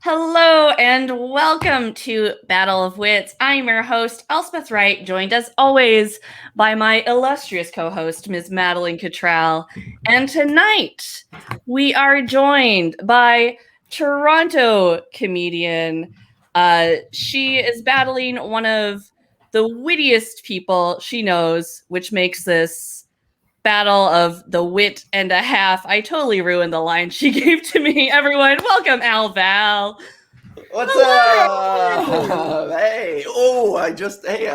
Hello and welcome to Battle of Wits. I'm your host, Elspeth Wright, joined as always by my illustrious co-host, Ms. Madeline Cattrall. And tonight we are joined by Toronto comedian. She is battling one of the wittiest people she knows, which makes this battle of the wit and a half. I totally ruined the line she gave to me. Everyone, welcome Val. What's up? Hey, I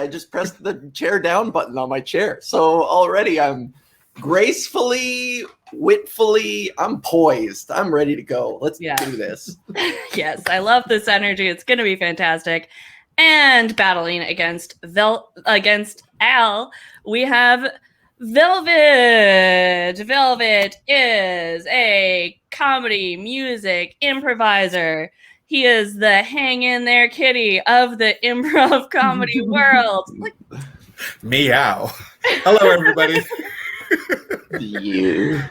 just pressed the chair down button on my chair. So already I'm gracefully, witfully, I'm poised. I'm ready to go. Let's do this. Yes, I love this energy. It's going to be fantastic. And battling against Al, we have Velvet. Velvet is a comedy music improviser. He is the hang in there kitty of the improv comedy world. Meow. Hello, everybody. You.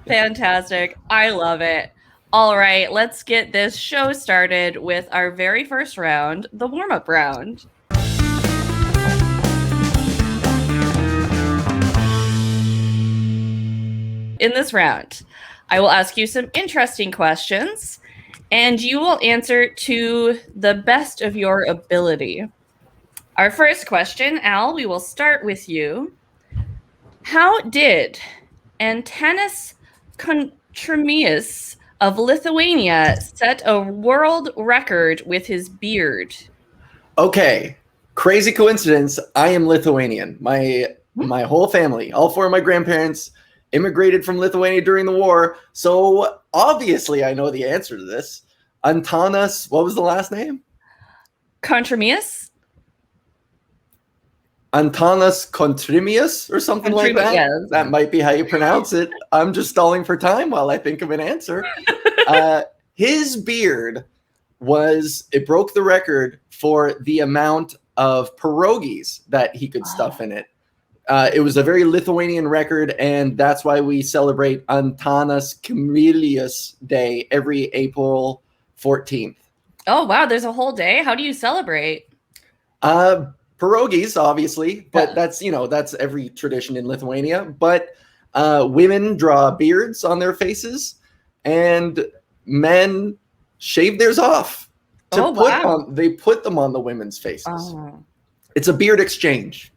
Fantastic. I love it. All right, let's get this show started with our very first round, the warm-up round. In this round, I will ask you some interesting questions, and you will answer to the best of your ability. Our first question, Al, we will start with you. How did Antanis Tremius of Lithuania set a world record with his beard? Okay, crazy coincidence. I am Lithuanian. My whole family, all four of my grandparents, immigrated from Lithuania during the war. So obviously I know the answer to this. Antanas, what was the last name? Tremius? Antanas Tremius or something like that. Yes. That might be how you pronounce it. I'm just stalling for time while I think of an answer. His beard it broke the record for the amount of pierogies that he could stuff in it. It was a very Lithuanian record, and that's why we celebrate Antanas Tremius Day every April 14th. Oh, wow. There's a whole day? How do you celebrate? Pierogies, obviously, but that's every tradition in Lithuania. But women draw beards on their faces, and men shave theirs off. They put them on the women's faces. Oh. It's a beard exchange.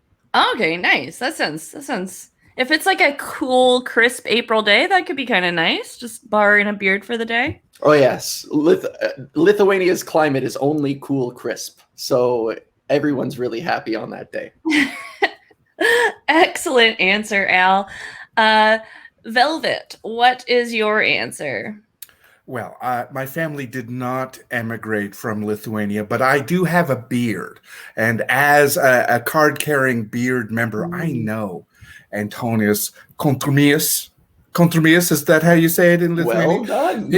Okay, nice. That sounds. If it's like a cool, crisp April day, that could be kind of nice. Just borrowing a beard for the day. Oh yes, Lithuania's climate is only cool, crisp. So everyone's really happy on that day. Excellent answer, Al. Velvet, what is your answer? Well, my family did not emigrate from Lithuania, but I do have a beard. And as a card-carrying beard member, I know Antonius Tremius. Tremius, is that how you say it in Lithuania? Well done.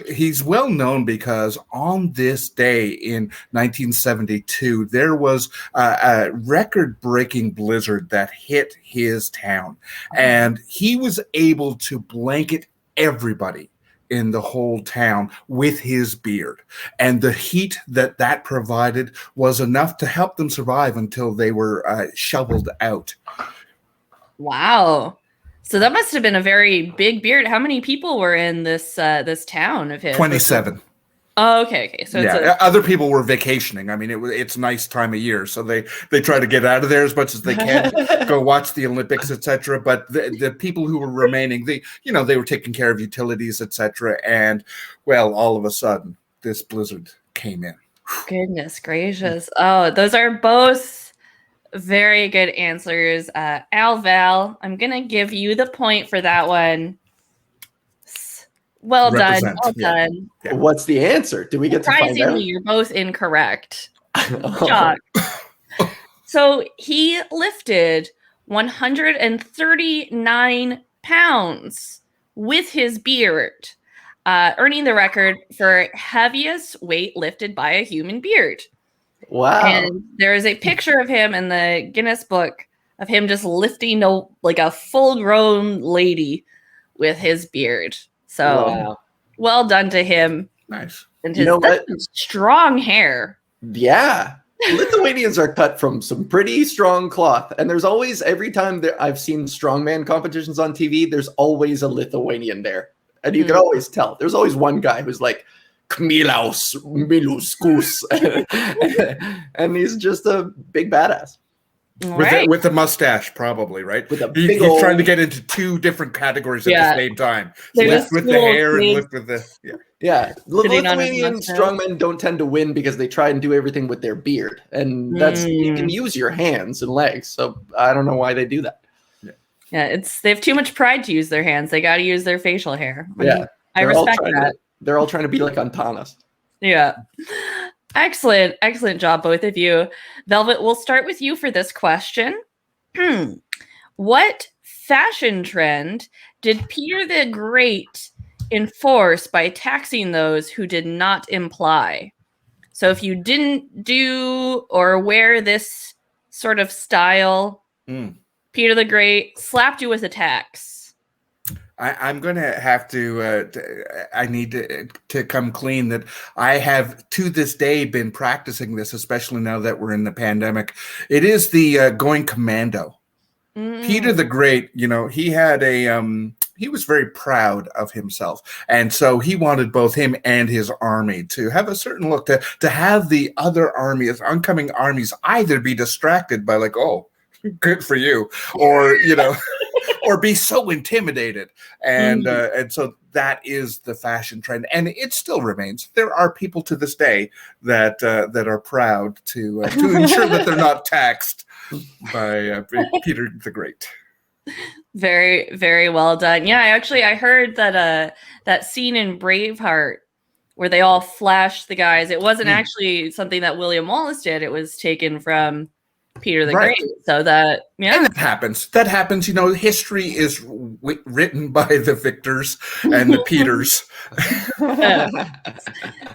He's well known because on this day in 1972, there was a record-breaking blizzard that hit his town. And he was able to blanket everybody in the whole town with his beard. And the heat that provided was enough to help them survive until they were shoveled out. Wow. So that must have been a very big beard. How many people were in this town of his? 27. Oh, okay. So other people were vacationing. I mean, it's a nice time of year, so they try to get out of there as much as they can, go watch the Olympics, etc. But the people who were remaining, they were taking care of utilities, etc. And well, all of a sudden, this blizzard came in. Goodness gracious! Oh, those are both very good answers, Val. I'm gonna give you the point for that one. Well done. Yeah. What's the answer? Do we get to find out? Surprisingly, you're both incorrect. Shock. So he lifted 139 pounds with his beard, earning the record for heaviest weight lifted by a human beard. Wow. And there is a picture of him in the Guinness Book of him just lifting a full-grown lady with his beard. So Well done to him. Nice. And You know that's what? some strong hair. Yeah. Lithuanians are cut from some pretty strong cloth. And there's always, every time that I've seen strongman competitions on TV, there's always a Lithuanian there. And you can always tell. There's always one guy who's like, Kmilaus Miluskus. And he's just a big badass. With the mustache, probably, right? With a He's big trying to get into two different categories at the same time. They're Lift just with the cool hair and kids. lift with the Yeah, Sitting on his Lithuanian mustache. strongmen don't tend to win because they try and do everything with their beard, and that's you can use your hands and legs. So I don't know why they do that. Yeah, they have too much pride to use their hands. They got to use their facial hair. Yeah, I respect that. They're all trying to be like antanis. Yeah. Excellent job, both of you. Velvet, we'll start with you for this question. What fashion trend did Peter the Great enforce by taxing those who did not imply? So if you didn't do or wear this sort of style, Peter the Great slapped you with a tax. I'm going to have to, I need to come clean that I have to this day been practicing this, especially now that we're in the pandemic. It is the going commando. Peter the Great, he had he was very proud of himself. And so he wanted both him and his army to have a certain look, to have the other armies, oncoming armies, either be distracted by like, oh, good for you, or, or be so intimidated. And so that is the fashion trend. And it still remains. There are people to this day that are proud to ensure that they're not taxed by Peter the Great. Very, very well done. Yeah, I heard that that scene in Braveheart where they all flashed the guys, it wasn't actually something that William Wallace did. It was taken from Peter the Great. So that, and that happens. History is written by the victors and the Peters.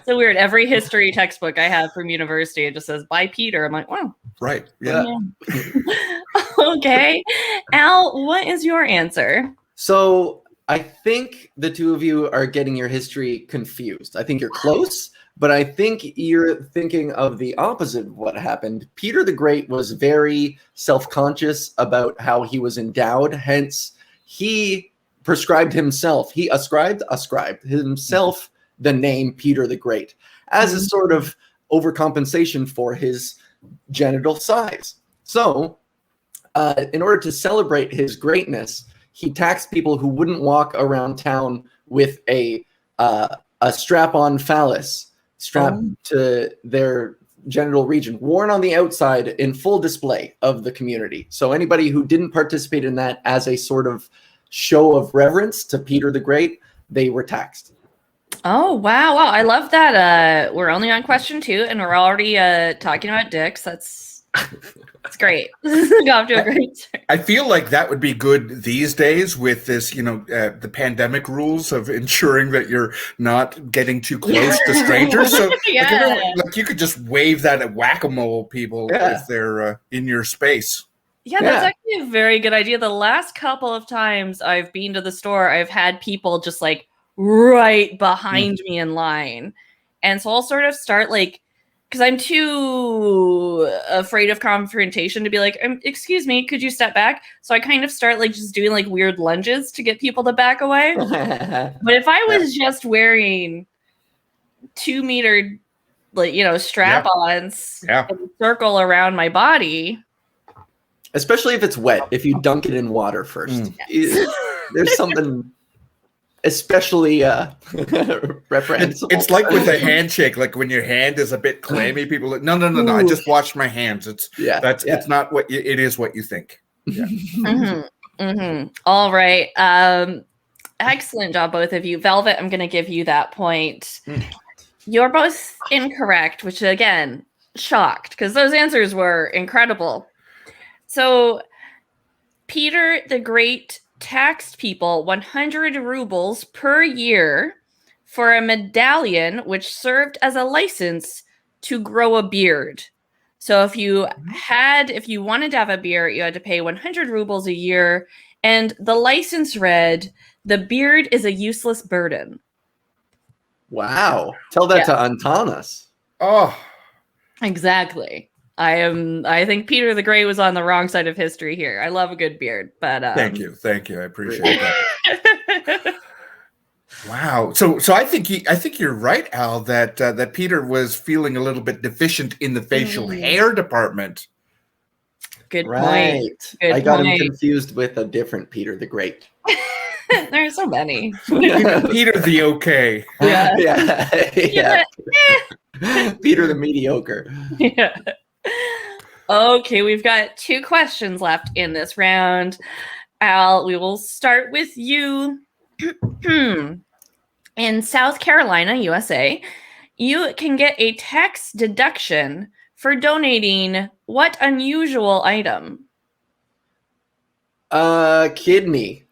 So weird. Every history textbook I have from university, it just says by Peter. I'm like, wow. Right. Yeah. Okay. Al, what is your answer? So I think the two of you are getting your history confused. I think you're close, but I think you're thinking of the opposite of what happened. Peter the Great was very self-conscious about how he was endowed. Hence, he prescribed himself. He ascribed himself the name Peter the Great as a sort of overcompensation for his genital size. So, in order to celebrate his greatness, he taxed people who wouldn't walk around town with a strap-on phallus strapped to their genital region, worn on the outside in full display of the community. So anybody who didn't participate in that as a sort of show of reverence to Peter the Great, they were taxed. Oh, wow. I love that. We're only on question 2 and we're already talking about dicks. That's great. Got off to a great start. I feel like that would be good these days with this, the pandemic rules of ensuring that you're not getting too close to strangers. So like you could just wave that at whack-a-mole people if they're in your space. Yeah, that's actually a very good idea. The last couple of times I've been to the store, I've had people just like right behind me in line. And so I'll sort of start like, because I'm too afraid of confrontation to be like, excuse me, could you step back? So I kind of start like just doing like weird lunges to get people to back away. But if I was just wearing 2 meter, strap-ons in a circle around my body. Especially if it's wet, if you dunk it in water first. There's something especially reprehensible. It's like with a handshake, like when your hand is a bit clammy, people are like, no, I just washed my hands. It's not what it is what you think. Yeah. All right. Excellent job, both of you. Velvet, I'm going to give you that point. You're both incorrect, which again, shocked, because those answers were incredible. So Peter the Great taxed people 100 rubles per year for a medallion which served as a license to grow a beard. So if you wanted to have a beard, you had to pay 100 rubles a year, and the license read, "The beard is a useless burden." Wow. Tell that Yeah. to Antanis. Oh, Exactly. I think Peter the Great was on the wrong side of history here. I love a good beard, but thank you. I appreciate that. Wow. So I think you're right, Al, that Peter was feeling a little bit deficient in the facial hair department. Good Right. point. Good I got him point. confused with a different Peter the Great. There's so many. Peter the okay. Yeah. Yeah. Peter the mediocre. Yeah. Okay, we've got 2 questions left in this round. Al, we will start with you. In South Carolina, USA, you can get a tax deduction for donating what unusual item? Kidney.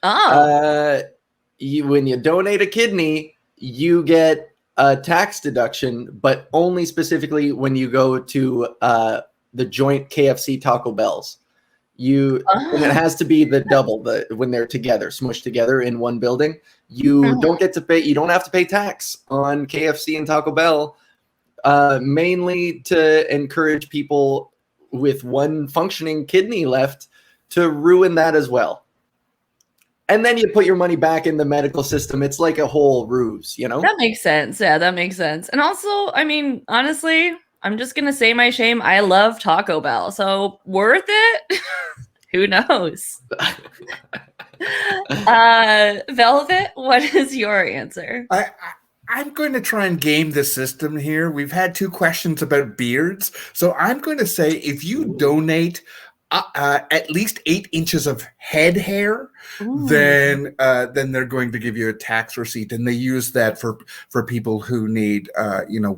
Oh. When you donate a kidney, you get a tax deduction, but only specifically when you go to the joint KFC Taco Bells. And it has to be the double, when they're together, smushed together in one building. You don't get to pay. You don't have to pay tax on KFC and Taco Bell, mainly to encourage people with one functioning kidney left to ruin that as well. And then you put your money back in the medical system. It's like a whole ruse, you know? That makes sense. Yeah, that makes sense. And also, I mean, honestly, I'm just going to say my shame. I love Taco Bell. So worth it? Who knows? Velvet, what is your answer? I'm going to try and game the system here. We've had 2 questions about beards. So I'm going to say if you donate at least 8 inches of head hair, then they're going to give you a tax receipt, and they use that for people who need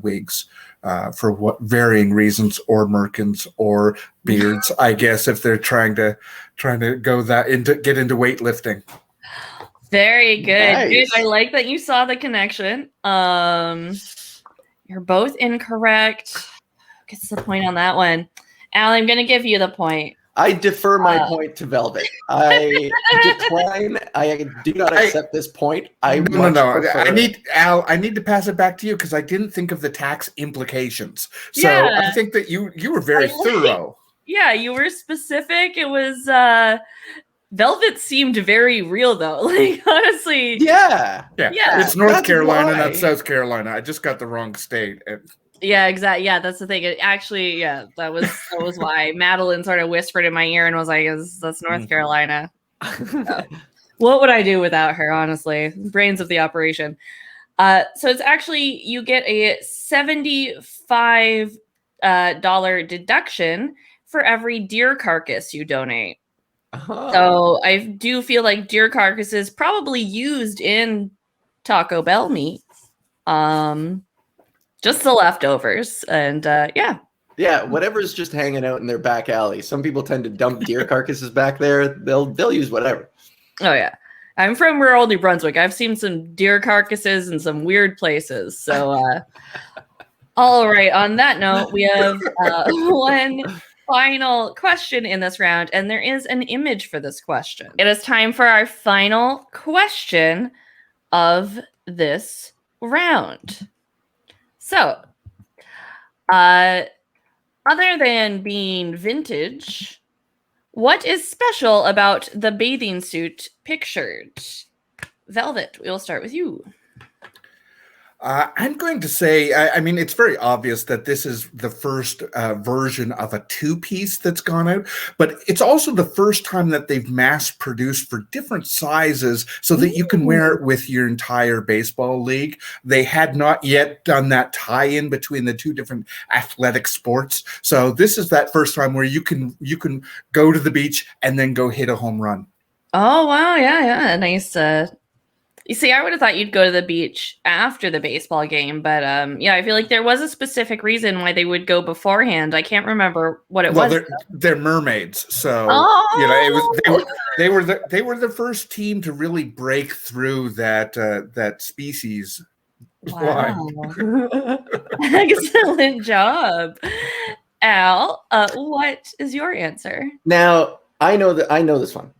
wigs for what varying reasons, or merkins or beards. I guess if they're trying to go get into weightlifting. Very good. Nice. Good. I like that you saw the connection. You're both incorrect. Gets the point on that one. Al, I'm going to give you the point. I defer my point to Velvet. I decline. I do not accept this point. No. I need to pass it back to you because I didn't think of the tax implications. So yeah. I think that you were very thorough. Yeah, you were specific. It was Velvet seemed very real though. Like honestly. Yeah. It's North Carolina, not South Carolina. I just got the wrong state. Yeah, exactly. Yeah, that's the thing. That was why Madeline sort of whispered in my ear and was like, "That's North Carolina." What would I do without her? Honestly, brains of the operation. So it's actually you get a $75 deduction for every deer carcass you donate. Oh. So I do feel like deer carcasses probably used in Taco Bell meat. Just the leftovers, and yeah, whatever's just hanging out in their back alley. Some people tend to dump deer carcasses back there. They'll use whatever. Oh yeah, I'm from rural New Brunswick. I've seen some deer carcasses in some weird places. So, all right. On that note, we have one final question in this round, and there is an image for this question. It is time for our final question of this round. So, other than being vintage, what is special about the bathing suit pictured? Velvet, we will start with you. I'm going to say, I mean, it's very obvious that this is the first version of a 2-piece that's gone out, but it's also the first time that they've mass produced for different sizes so that you can wear it with your entire baseball league. They had not yet done that tie-in between the 2 different athletic sports. So this is that first time where you can go to the beach and then go hit a home run. Oh, wow. Yeah. Nice. You see, I would have thought you'd go to the beach after the baseball game, but I feel like there was a specific reason why they would go beforehand. I can't remember what it was. They're mermaids, so they were the first team to really break through that species. Wow, excellent job, Al. What is your answer? Now I know this one.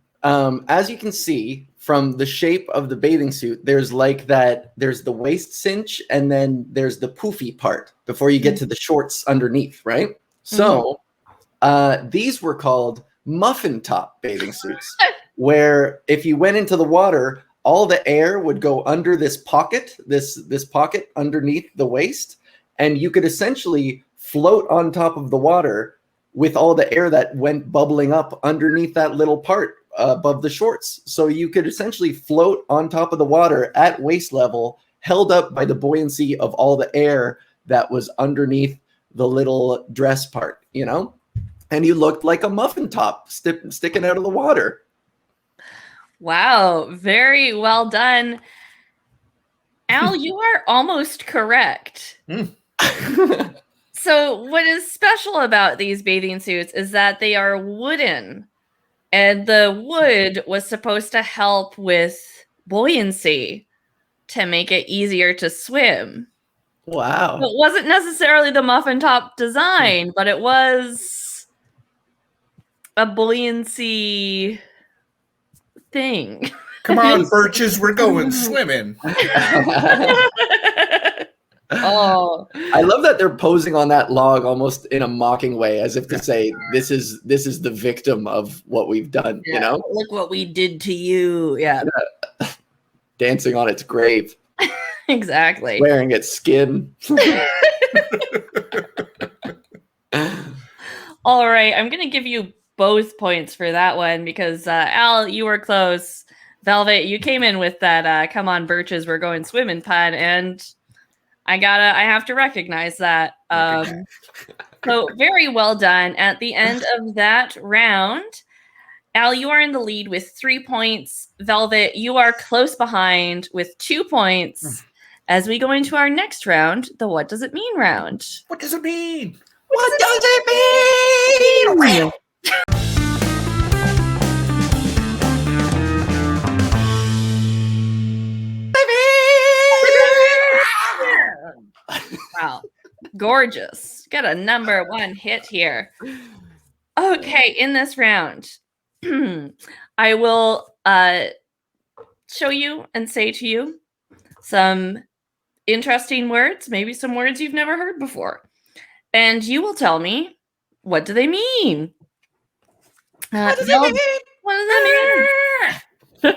As you can see from the shape of the bathing suit, there's like that, there's the waist cinch, and then there's the poofy part before you get to the shorts underneath, right? So these were called muffin top bathing suits, where if you went into the water, all the air would go under this pocket, this pocket underneath the waist, and you could essentially float on top of the water with all the air that went bubbling up underneath that little part above the shorts. So you could essentially float on top of the water at waist level, held up by the buoyancy of all the air that was underneath the little dress part, you know? And you looked like a muffin top sticking out of the water. Wow, very well done. Al, you are almost correct. So what is special about these bathing suits is that they are wooden, and the wood was supposed to help with buoyancy to make it easier to swim. Wow. It wasn't necessarily the muffin top design, but it was a buoyancy thing. Come on, birches, we're going swimming. Oh, I love that they're posing on that log almost in a mocking way, as if to say, this is the victim of what we've done, you know? Look what we did to you. Yeah. Dancing on its grave. Exactly. Wearing its skin. All right, I'm going to give you both points for that one because Al, you were close. Velvet, you came in with that come on birches, we're going swimming pun, and I have to recognize that. So very well done. At the end of that round, Al, you are in the lead with 3 points. Velvet, you are close behind with 2 points. As we go into our next round, the What Does It Mean round. What does it mean? What does it mean? Wow. Gorgeous. Got a number 1 hit here. Okay, in this round, I will show you and say to you some interesting words, maybe some words you've never heard before. And you will tell me, what do they mean? What does it mean? What does it mean?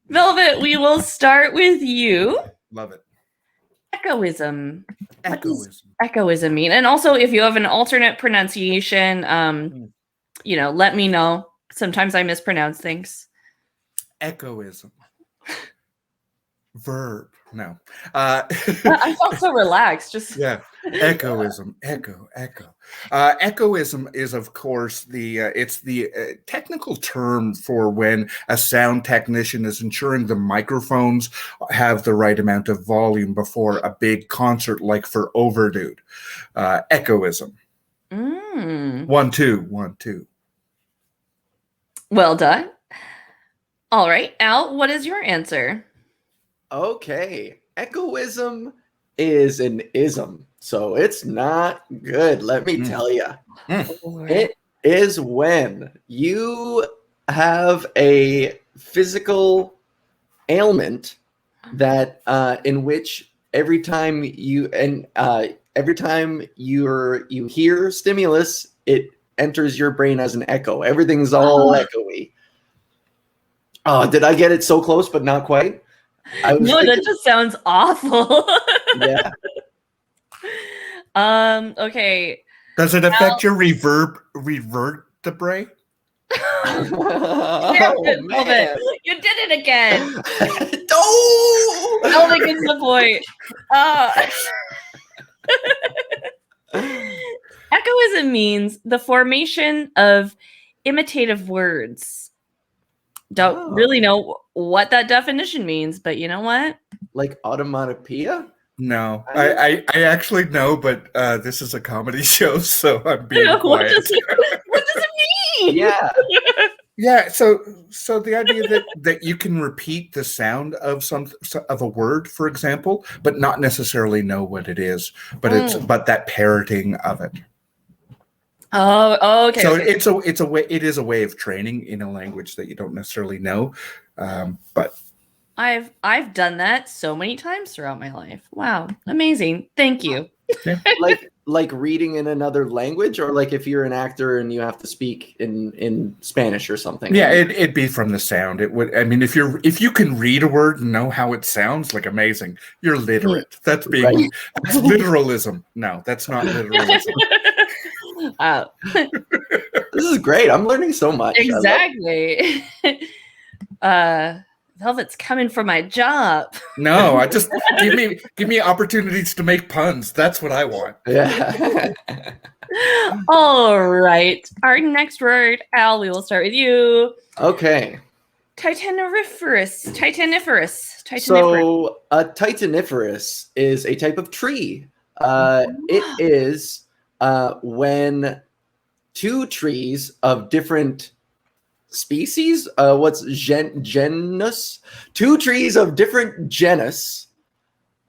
Velvet, we will start with you. Love it. Echoism. What does Echoism. echoism mean? And also, if you have an alternate pronunciation, let me know. Sometimes I mispronounce things. Echoism. Verb. No. I felt so relaxed. Yeah. Echoism. Echo. Echoism is, of course, it's the technical term for when a sound technician is ensuring the microphones have the right amount of volume before a big concert, like for Overdue. Echoism. 1 2 1 2. Well done. All right, Al, what is your answer? Okay. Echoism is an ism, so it's not good, let me tell you. It is when you have a physical ailment that in which every time you hear stimulus, it enters your brain as an echo. Everything's all echoey. Oh, did I get it so close but not quite? That just sounds awful. Yeah. Okay. Does it affect your vertebrae? Oh, man. You did it again. Oh! Velvet gets the point. Echoism means the formation of imitative words. Don't really know what that definition means, but you know what? Like automatopoeia? No, I actually know, but this is a comedy show, so I'm being quiet. What does it mean? Yeah. Yeah, so the idea that you can repeat the sound of of a word, for example, but not necessarily know what it is, but but that parroting of it. Oh, okay. So okay. it is a way of training in a language that you don't necessarily know, but I've done that so many times throughout my life. Wow, amazing. Thank you. like reading in another language, or like if you're an actor and you have to speak in Spanish or something. yeah, it'd be from the sound. It would. I mean, if you can read a word and know how it sounds, like amazing, you're literate. That's being Right. that's literalism. No, that's not literalism. This is great. I'm learning so much. Exactly. Velvet's coming for my job. No, I just give me opportunities to make puns. That's what I want. Yeah. All right. Our next word, Al, we will start with you. Okay. Titaniferous. So a titaniferous is a type of tree. It is when two trees of different species, what's genus? Two trees of different genus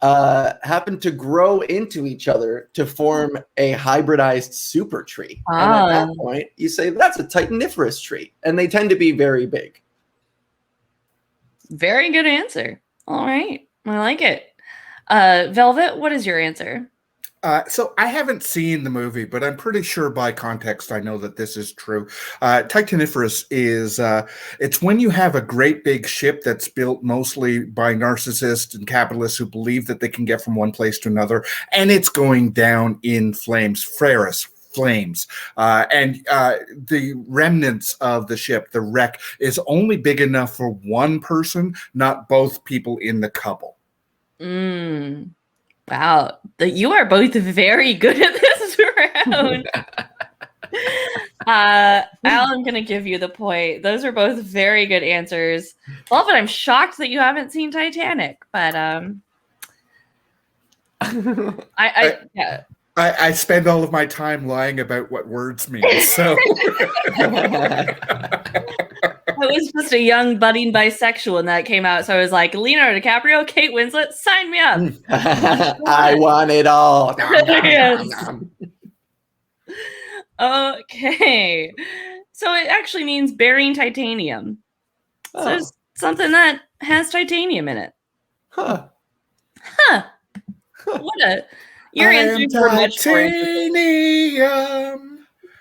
happen to grow into each other to form a hybridized super tree. And at that point, you say that's a titaniferous tree, and they tend to be very big. Very good answer. All right. I like it. Velvet, what is your answer? So I haven't seen the movie, but I'm pretty sure by context I know that this is true. Titaniferous is it's when you have a great big ship that's built mostly by narcissists and capitalists who believe that they can get from one place to another, and it's going down in flames, flames. And the remnants of the ship, the wreck, is only big enough for one person, not both people in the couple. Wow, you are both very good at this round. Al, I'm going to give you the point. Those are both very good answers. Well, but I'm shocked that you haven't seen Titanic. But I spend all of my time lying about what words mean. So I was just a young budding bisexual when that came out. So I was like, Leonardo DiCaprio, Kate Winslet, sign me up. I want it all. Okay. So it actually means bearing titanium. Oh. So it's something that has titanium in it. Huh. Your answers were much more titanium.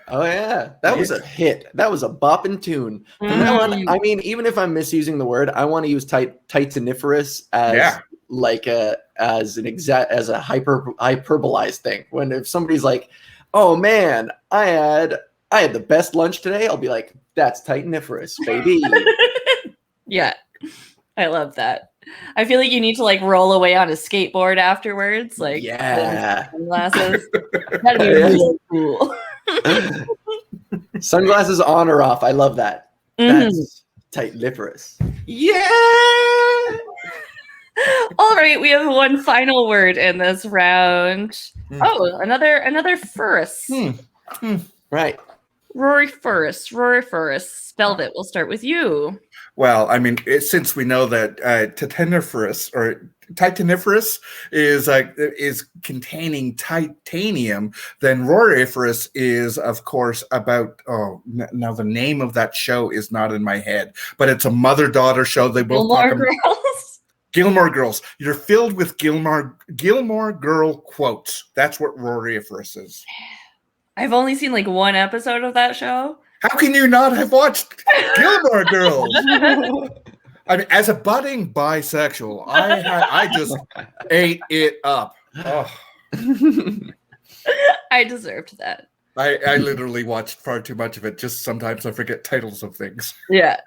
Oh yeah, that was a hit. That was a bopping tune. From now on, I mean, even if I'm misusing the word, I want to use titaniferous as as a hyperbolized thing. When if somebody's like, "Oh man, I had the best lunch today," I'll be like, "That's titaniferous, baby." Yeah, I love that. I feel like you need to like roll away on a skateboard afterwards, like sunglasses. That'd be really cool. Sunglasses on or off. I love that. That's titaniferous. Yeah. All right, we have one final word in this round. Oh, another furus. Right. Rory Furus. Velvet, we'll start with you. Well, I mean, since we know that titaniferous is containing titanium, then roriferous is, of course, about now the name of that show is not in my head, but it's a mother-daughter show. They both talk about Gilmore Girls. You're filled with Gilmore Girl quotes. That's what roriferous is. I've only seen like one episode of that show. How can you not have watched Gilmore Girls? I mean, as a budding bisexual, I just ate it up. Oh. I deserved that. I literally watched far too much of it. Just sometimes I forget titles of things. Yeah.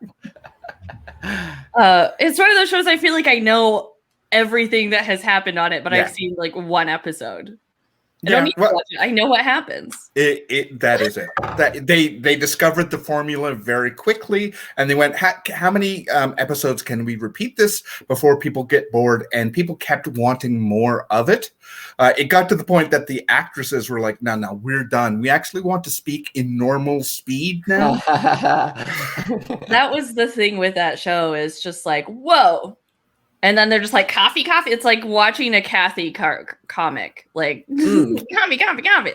It's one of those shows I feel like I know everything that has happened on it, but I've seen like one episode. I don't need to watch it. I know what happens. That is it. That they discovered the formula very quickly, and they went, how many episodes can we repeat this before people get bored? And people kept wanting more of it. It got to the point that the actresses were like, no, we're done. We actually want to speak in normal speed now. That was the thing with that show, is just like, whoa, And then they're just like, coffee. It's like watching a Kathy comic. Like, coffee.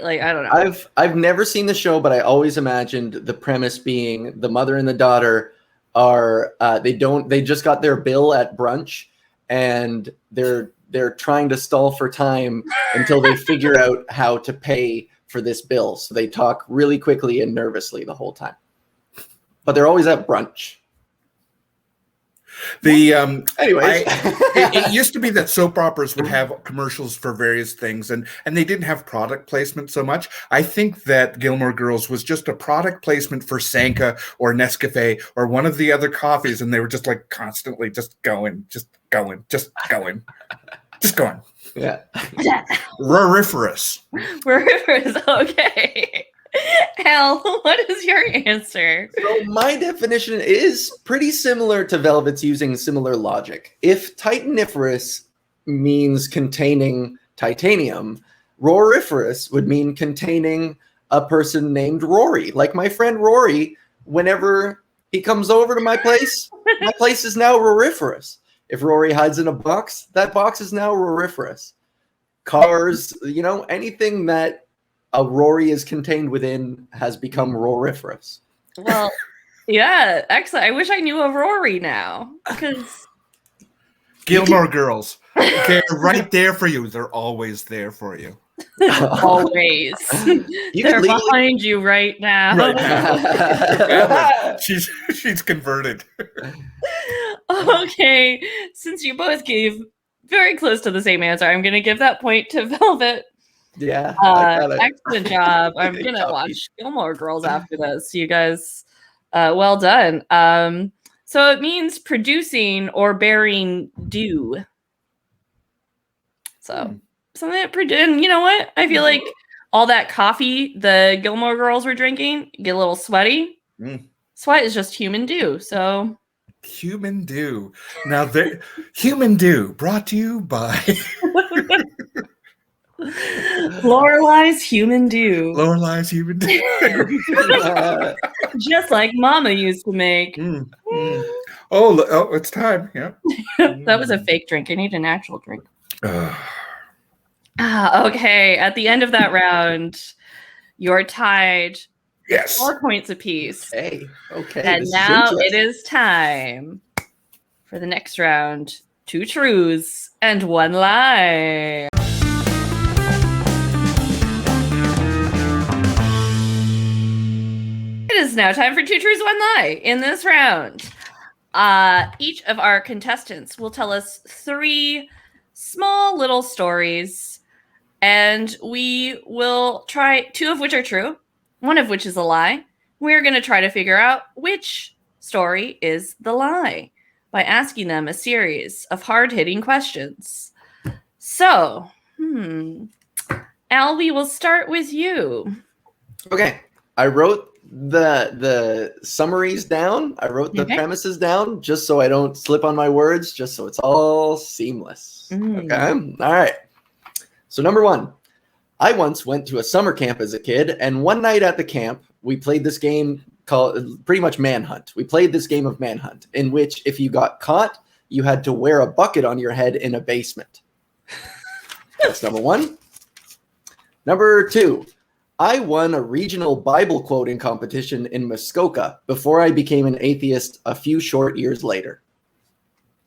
Like, I don't know. I've never seen the show, but I always imagined the premise being the mother and the daughter are they just got their bill at brunch, and they're trying to stall for time until they figure out how to pay for this bill. So they talk really quickly and nervously the whole time. But they're always at brunch. It used to be that soap operas would have commercials for various things, and they didn't have product placement so much. I think that Gilmore Girls was just a product placement for Sanka or Nescafe or one of the other coffees, and they were just like constantly just going. Yeah. Roriferous. Okay. Hal, what is your answer? So my definition is pretty similar to Velvet's, using similar logic. If titaniferous means containing titanium, roriferous would mean containing a person named Rory. Like my friend Rory, whenever he comes over to my place is now roriferous. If Rory hides in a box, that box is now roriferous. Cars, anything that a Rory is contained within has become roriferous. Well, yeah, excellent. I wish I knew a Rory now, because Gilmore Girls, they're right there for you. They're always there for you. Always. They're behind you right now. Right now. She's converted. Okay, since you both gave very close to the same answer, I'm going to give that point to Velvet. Yeah. Excellent job. I'm going to watch Gilmore Girls after this. You guys, well done. So it means producing or bearing dew. So something that and you know what? I feel like all that coffee the Gilmore Girls were drinking get a little sweaty. Sweat is just human dew. So human dew. Now, human dew brought to you by Lorelei's Human Dew. Lorelei's Human Dew. Just like Mama used to make. Oh, it's time. Yeah. That was a fake drink. I need an actual drink. Okay. At the end of that round, you're tied. Yes. 4 points apiece. Okay. And now it is time for the next round. 2 truths and 1 lie. It is now time for 2 truths, 1 lie. In this round, each of our contestants will tell us 3 small little stories, and we will try 2 of which are true, 1 of which is a lie. We're going to try to figure out which story is the lie by asking them a series of hard-hitting questions. So, Al, we will start with you. Okay. I wrote the summaries down. I wrote the premises down just so I don't slip on my words, just so it's all seamless. Okay. All right. So number 1, I once went to a summer camp as a kid, and one night at the camp, we played this game called pretty much Manhunt. We played this game of Manhunt, in which if you got caught, you had to wear a bucket on your head in a basement. That's number 1. Number 2, I won a regional Bible quoting competition in Muskoka before I became an atheist a few short years later.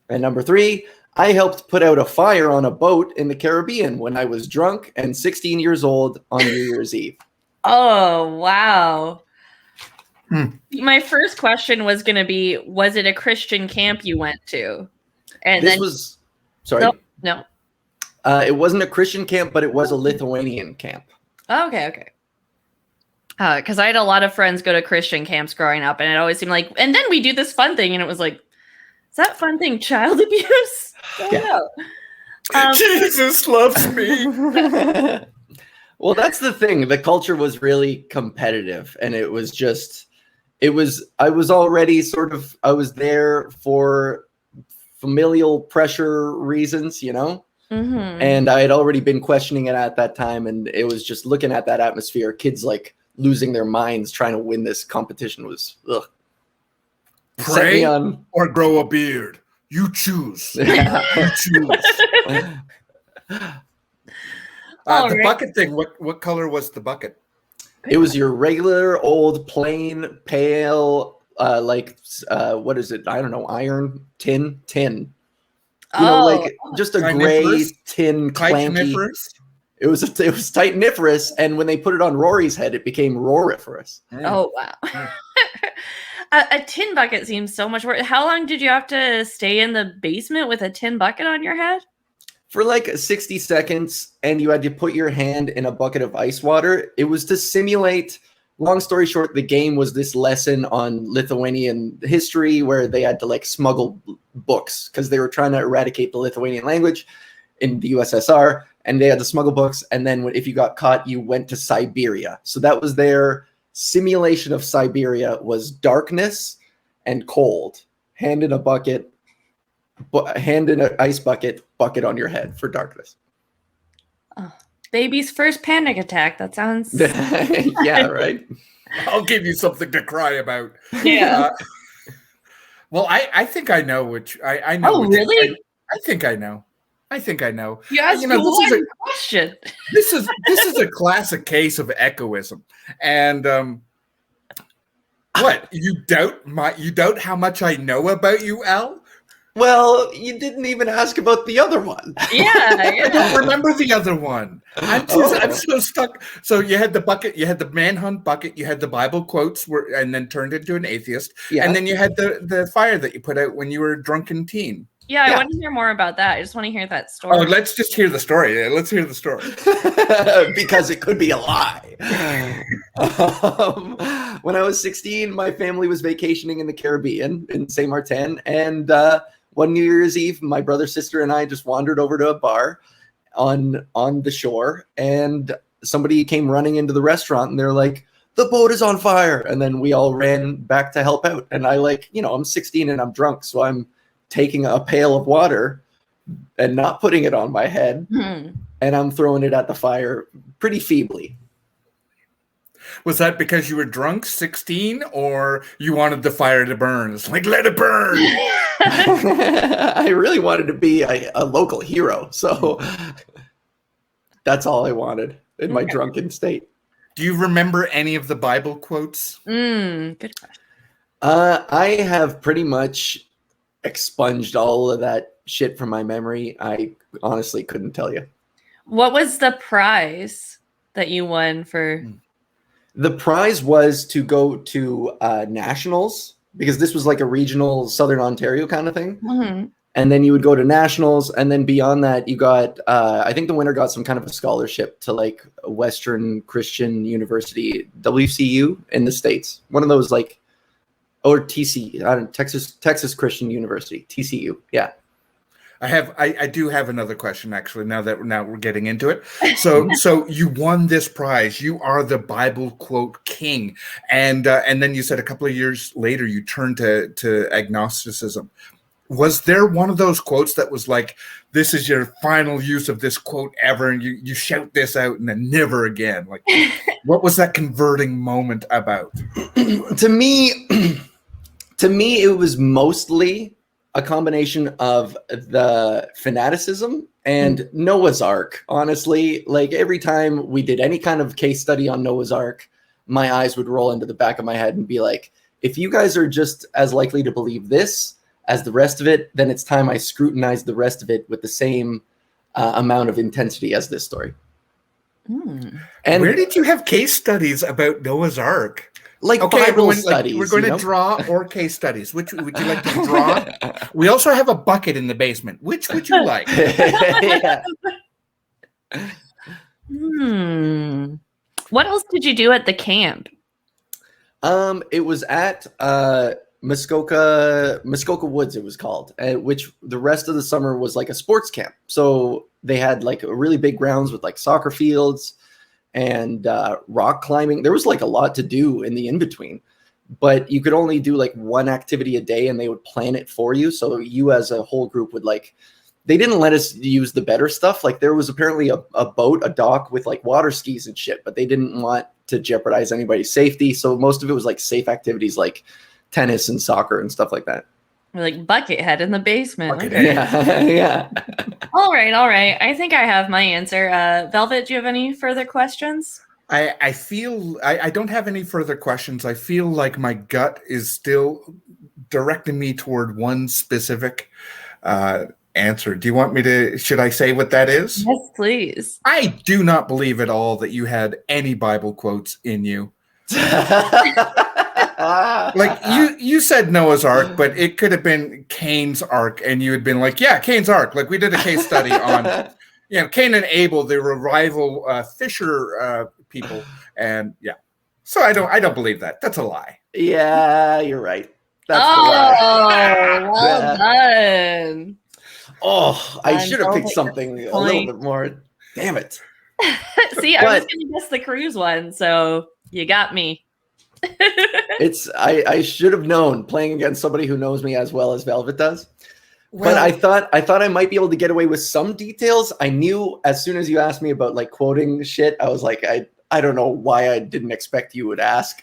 And number 3, I helped put out a fire on a boat in the Caribbean when I was drunk and 16 years old on New Year's Eve. Oh, wow. My first question was going to be, was it a Christian camp you went to? And this was, sorry. No. It wasn't a Christian camp, but it was a Lithuanian camp. Okay. Because I had a lot of friends go to Christian camps growing up, and it always seemed like, and then we do this fun thing, and it was like, is that fun thing child abuse? I don't know. Jesus loves me. Well, that's the thing. The culture was really competitive, and I was already I was there for familial pressure reasons, and I had already been questioning it at that time. And it was just looking at that atmosphere, kids like losing their minds trying to win this competition was, Pray or grow a beard. You choose. You choose. The bucket thing. What color was the bucket? It was your regular old plain pale what is it? I don't know, iron tin. You know, like just a gray tin clanky. It was titaniferous, and when they put it on Rory's head, it became roariferous. Oh wow. A tin bucket seems so much worse. How long did you have to stay in the basement with a tin bucket on your head? For like 60 seconds, and you had to put your hand in a bucket of ice water. It was to simulate, long story short, the game was this lesson on Lithuanian history where they had to like smuggle books because they were trying to eradicate the Lithuanian language in the USSR, and they had to smuggle books. And then if you got caught, you went to Siberia. So that was their simulation of Siberia, was darkness and cold. Hand in a bucket, hand in an ice bucket on your head for darkness. Oh, baby's first panic attack. That sounds... Yeah, right? I'll give you something to cry about. Yeah. Well, I think I know which... I know. Oh, really? I think I know. You asked one question. This is a classic case of echoism. And what? You doubt how much I know about you, Al? Well, you didn't even ask about the other one. Yeah. I don't remember the other one. I'm so stuck. So you had the bucket, you had the manhunt bucket, you had the Bible quotes, and then turned into an atheist. Yeah. And then you had the fire that you put out when you were a drunken teen. Yeah, I want to hear more about that. I just want to hear that story. Oh, let's just hear the story. Let's hear the story. Because it could be a lie. When I was 16, my family was vacationing in the Caribbean in Saint Martin, and one New Year's Eve, my brother, sister, and I just wandered over to a bar on the shore, and somebody came running into the restaurant, and they're like, "The boat is on fire!" And then we all ran back to help out. And I'm 16 and I'm drunk, so I'm taking a pail of water and not putting it on my head, and I'm throwing it at the fire pretty feebly. Was that because you were drunk, 16, or you wanted the fire to burn? It's like, let it burn. I really wanted to be a local hero, so that's all I wanted in my drunken state. Do you remember any of the Bible quotes? Good question. I have pretty much expunged all of that shit from my memory. I honestly couldn't tell you. What was the prize that you won for? The prize was to go to nationals, because this was like a regional Southern Ontario kind of thing. Mm-hmm. And then you would go to nationals, and then beyond that, you got I think the winner got some kind of a scholarship to like a Western Christian University, WCU in the States. One of those like, or TC, I don't know, Texas Christian University, TCU. Yeah. I do have another question, actually, now we're getting into it. So you won this prize. You are the Bible quote king. And then you said a couple of years later you turned to agnosticism. Was there one of those quotes that was like, this is your final use of this quote ever, and you shout this out and then never again? Like, what was that converting moment about? To me, it was mostly a combination of the fanaticism and Noah's Ark. Honestly, like every time we did any kind of case study on Noah's Ark, my eyes would roll into the back of my head and be like, if you guys are just as likely to believe this as the rest of it, then it's time I scrutinize the rest of it with the same amount of intensity as this story. And where did you have case studies about Noah's Ark? Like Bible studies. We're going to draw or case studies. Which would you like to draw? We also have a bucket in the basement. Which would you like? What else did you do at the camp? It was at Muskoka Woods, it was called, which the rest of the summer was like a sports camp. So they had like a really big grounds with like soccer fields and rock climbing. There was like a lot to do in the in-between, but you could only do like one activity a day, and they would plan it for you. So you as a whole group would like, they didn't let us use the better stuff. Like there was apparently a boat, a dock with like water skis and shit, but they didn't want to jeopardize anybody's safety. So most of it was like safe activities like tennis and soccer and stuff like that. Like Buckethead in the basement. Buckethead. Okay. Yeah. All right. I think I have my answer. Velvet, do you have any further questions? I feel I don't have any further questions. I feel like my gut is still directing me toward one specific answer. Do you want me to, should I say what that is? Yes, please. I do not believe at all that you had any Bible quotes in you. Like you said Noah's Ark, but it could have been Cain's Ark, and you had been like, yeah, Cain's Ark. Like we did a case study on, Cain and Abel, they were rival fisher people, and yeah. So I don't believe that. That's a lie. Yeah, you're right. That's the lie. Well done. Oh, I should have picked Velvet, something a little bit more. Damn it. See, I was going to guess the cruise one, so you got me. I should have known playing against somebody who knows me as well as Velvet does. Well, But I thought I might be able to get away with some details. I knew as soon as you asked me about like quoting shit, I was like, I don't know why I didn't expect you would ask.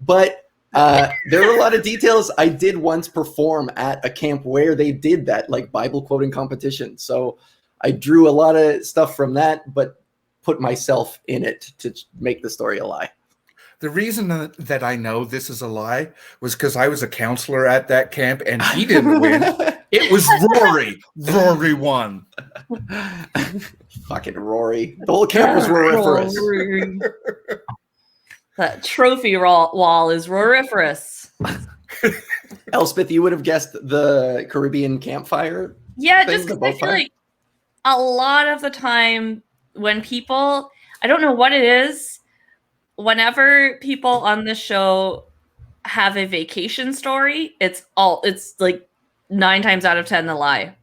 But there were a lot of details. I did once perform at a camp where they did that like Bible quoting competition. So I drew a lot of stuff from that, but put myself in it to make the story a lie. the reason that I know this is a lie was because I was a counselor at that camp and he didn't win. It was Rory. Rory won. Fucking Rory. The whole camp was Roriferous. That trophy wall is Roriferous. Elspeth, you would have guessed the Caribbean campfire. Yeah, thing, just the because I boat feel fire? like a lot of the time when people, I don't know what it is, whenever people on the show have a vacation story, it's like 9 times out of 10 the lie.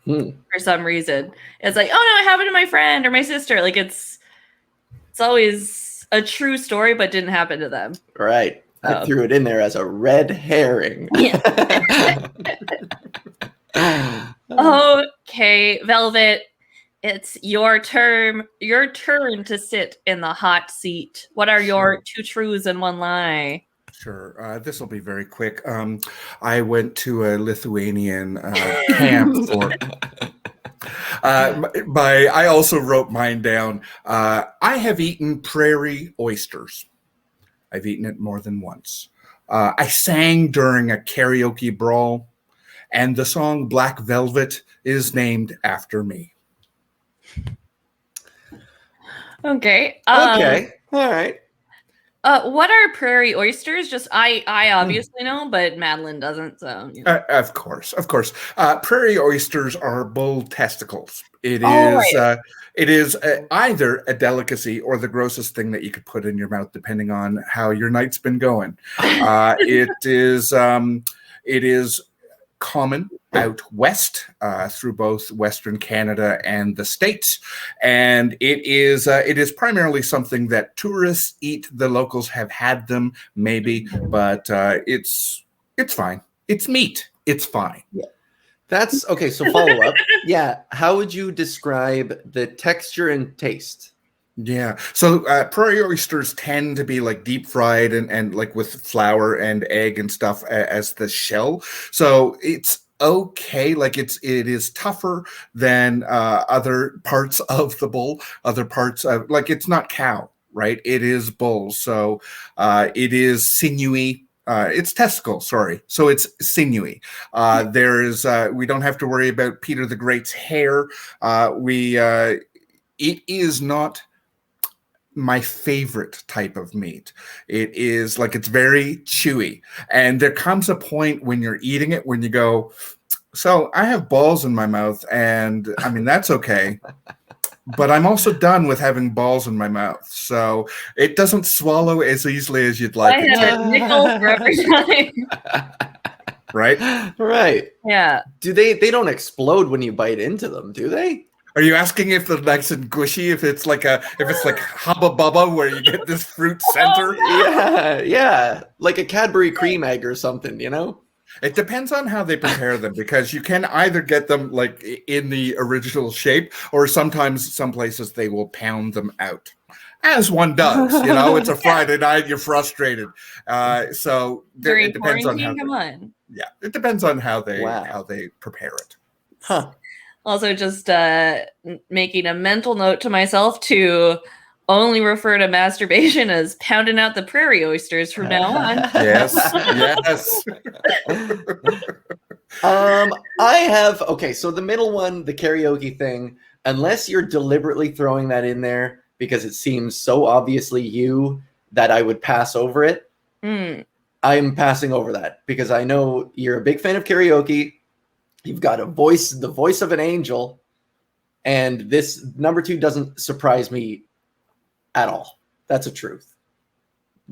For some reason. It's like, oh no, it happened to my friend or my sister. Like it's always a true story, but didn't happen to them. Right. I threw it in there as a red herring. Yeah. Okay, Velvet, it's your turn to sit in the hot seat. What are your 2 truths and 1 lie? Sure. This will be very quick. I went to a Lithuanian camp for. I also wrote mine down. I have eaten prairie oysters. I've eaten it more than once. I sang during a karaoke brawl, and the song Black Velvet is named after me. Okay. Okay. All right. What are prairie oysters? Just I obviously know, but Madeline doesn't. So you know. Of course. Prairie oysters are bull testicles. It is either a delicacy or the grossest thing that you could put in your mouth, depending on how your night's been going. It is common out west through both Western Canada and the States, and it is primarily something that tourists eat. The locals have had them maybe, but it's fine. It's meat. It's fine. Yeah. That's okay. So follow up. Yeah. How would you describe the texture and taste? Yeah. So prairie oysters tend to be like deep fried and like with flour and egg and stuff as the shell. So it's okay. Like it is tougher than other parts of the bull. Other parts of like it's not cow, right? It is bull. So it is sinewy. It's testicle, sorry. So it's sinewy. There is we don't have to worry about Peter the Great's hair. It is not my favorite type of meat. It is like it's very chewy. And there comes a point when you're eating it when you go, so I have balls in my mouth, and I mean that's okay. But I'm also done with having balls in my mouth. So it doesn't swallow as easily as you'd like it had to. a nickel for every time. Right? Right. Yeah. Do they don't explode when you bite into them, do they? Are you asking if they're nice and gushy? If it's like Hubba Bubba where you get this fruit center? Yeah. Like a Cadbury cream egg or something, you know? It depends on how they prepare them, because you can either get them like in the original shape, or sometimes some places they will pound them out, as one does. You know, it's a Friday night, you're frustrated. So During it depends on how. quarantine, come on. Yeah, it depends on how they Wow. prepare it. Huh. Also, just making a mental note to myself to only refer to masturbation as pounding out the prairie oysters from now on. Yes, yes. I have, okay, so the middle one, the karaoke thing, unless you're deliberately throwing that in there because it seems so obviously you that I would pass over it, I'm passing over that because I know you're a big fan of karaoke. You've got a voice, the voice of an angel, and this number 2 doesn't surprise me at all. That's a truth.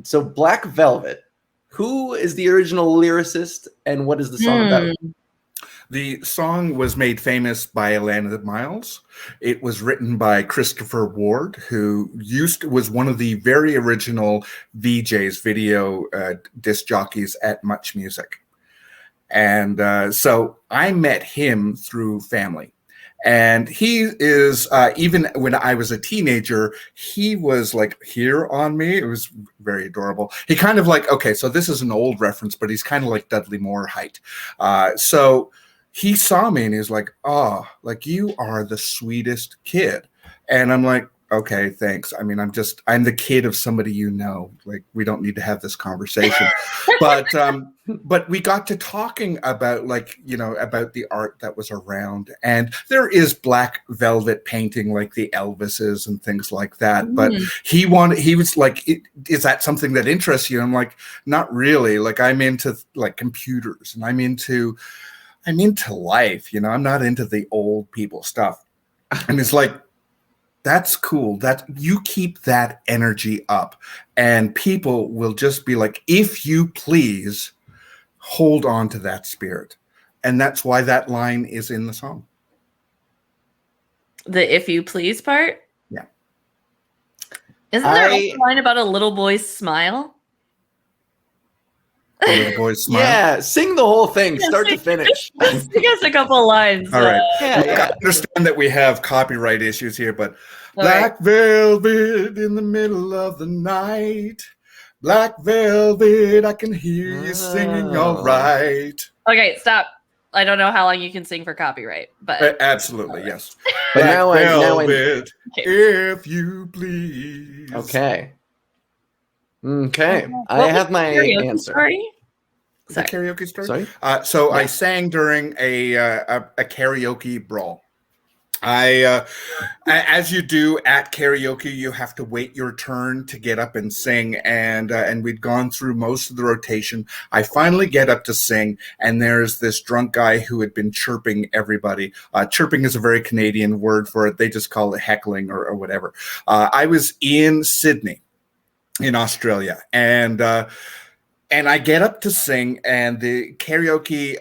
So Black Velvet, who is the original lyricist and what is the song about? The song was made famous by Alana Miles. It was written by Christopher Ward, who was one of the very original VJs, video disc jockeys at Much Music. And so I met him through family. And he is, even when I was a teenager, he was like here on me. It was very adorable. He kind of like, okay, so this is an old reference, but he's kind of like Dudley Moore height. So he saw me and he was like, oh, like you are the sweetest kid. And I'm like, okay, thanks. I mean, I'm the kid of somebody, you know, like we don't need to have this conversation. But we got to talking about like, you know, about the art that was around, and there is black velvet painting like the Elvises and things like that. But he was like, is that something that interests you? I'm like, not really. Like I'm into like computers and I'm into life, you know, I'm not into the old people stuff. And it's like, that's cool. That you keep that energy up and people will just be like, if you please hold on to that spirit. And that's why that line is in the song. The if you please part? Yeah. Isn't there a line about a little boy's smile? A little boy's smile? Yeah, sing the whole thing, start to finish. Sing us a couple lines. All right. Yeah. I understand that we have copyright issues here, but Black velvet in the middle of the night. Black velvet, I can hear you singing all right. Okay, stop. I don't know how long you can sing for copyright, but absolutely, yes. But Black now velvet, if you please. Okay. I have my answer. The karaoke story? Sorry? I sang during a karaoke brawl. As you do at karaoke, you have to wait your turn to get up and sing, and we'd gone through most of the rotation. I finally get up to sing, and there's this drunk guy who had been chirping everybody. Chirping is a very Canadian word for it. They just call it heckling or whatever. I was in Sydney, in Australia, and I get up to sing, and the karaoke